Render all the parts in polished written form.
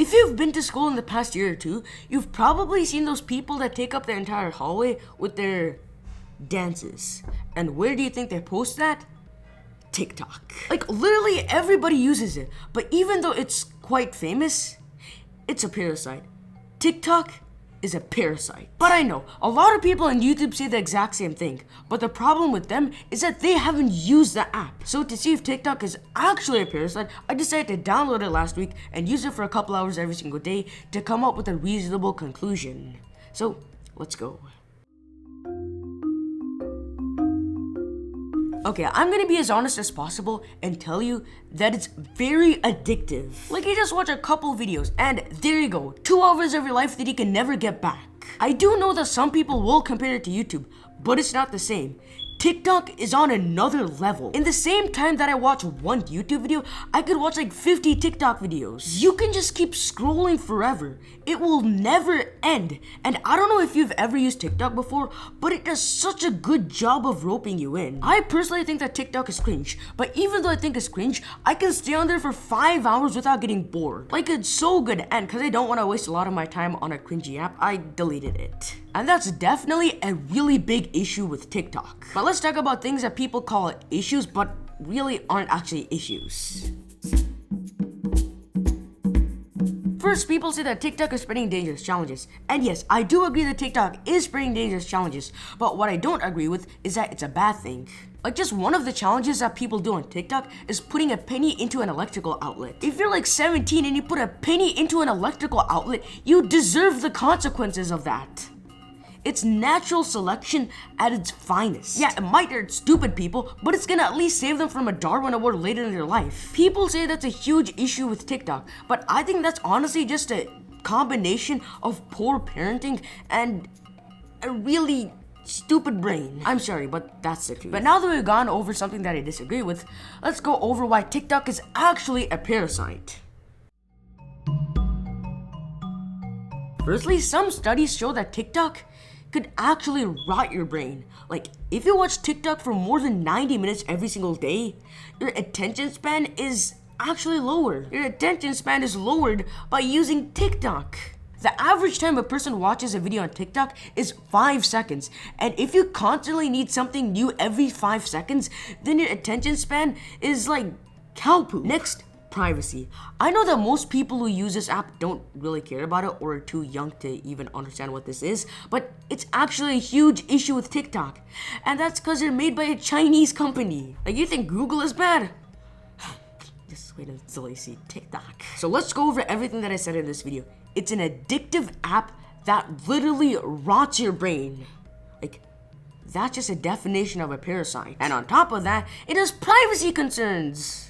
If you've been to school in the past year or two, you've probably seen those people that take up the entire hallway with their dances. And where do you think they post that? TikTok. Like, literally everybody uses it, but even though it's quite famous, it's a parasite. TikTok is a parasite. But I know, a lot of people on YouTube say the exact same thing, but the problem with them is that they haven't used the app. So to see if TikTok is actually a parasite, I decided to download it last week and use it for a couple hours every single day to come up with a reasonable conclusion. So, let's go. Okay, I'm gonna be as honest as possible and tell you that it's very addictive. Like, you just watch a couple videos and there you go, 2 hours of your life that you can never get back. I do know that some people will compare it to YouTube, but it's not the same. TikTok is on another level. In the same time that I watch one YouTube video, I could watch like 50 TikTok videos. You can just keep scrolling forever. It will never end. And I don't know if you've ever used TikTok before, but it does such a good job of roping you in. I personally think that TikTok is cringe, but even though I think it's cringe, I can stay on there for 5 hours without getting bored. Like, it's so good, and because I don't want to waste a lot of my time on a cringy app, I deleted it. And that's definitely a really big issue with TikTok. But let's talk about things that people call issues, but really aren't actually issues. First, people say that TikTok is spreading dangerous challenges. And yes, I do agree that TikTok is spreading dangerous challenges, but what I don't agree with is that it's a bad thing. Like, just one of the challenges that people do on TikTok is putting a penny into an electrical outlet. If you're like 17 and you put a penny into an electrical outlet, you deserve the consequences of that. It's natural selection at its finest. Yeah, it might hurt stupid people, but it's gonna at least save them from a Darwin Award later in their life. People say that's a huge issue with TikTok, but I think that's honestly just a combination of poor parenting and a really stupid brain. I'm sorry, but that's the truth. But now that we've gone over something that I disagree with, let's go over why TikTok is actually a parasite. Firstly, some studies show that TikTok could actually rot your brain. Like, if you watch TikTok for more than 90 minutes every single day, your attention span is actually lower. Your attention span is lowered by using TikTok. The average time a person watches a video on TikTok is 5 seconds. And if you constantly need something new every 5 seconds, then your attention span is like cow poo. Next, privacy. I know that most people who use this app don't really care about it or are too young to even understand what this is, but it's actually a huge issue with TikTok. And that's because they're made by a Chinese company. Like, you think Google is bad? Just wait until you see TikTok. So let's go over everything that I said in this video. It's an addictive app that literally rots your brain. Like, that's just a definition of a parasite. And on top of that, it has privacy concerns.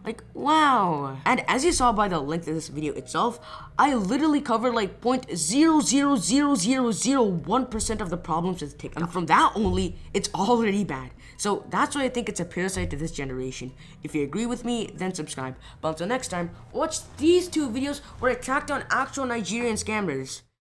Like, wow. And as you saw by the link to this video itself, I literally covered like 0.00001% of the problems with TikTok. And from that only, it's already bad. So that's why I think it's a parasite to this generation. If you agree with me, then subscribe. But until next time, watch these 2 videos where I tracked down actual Nigerian scammers.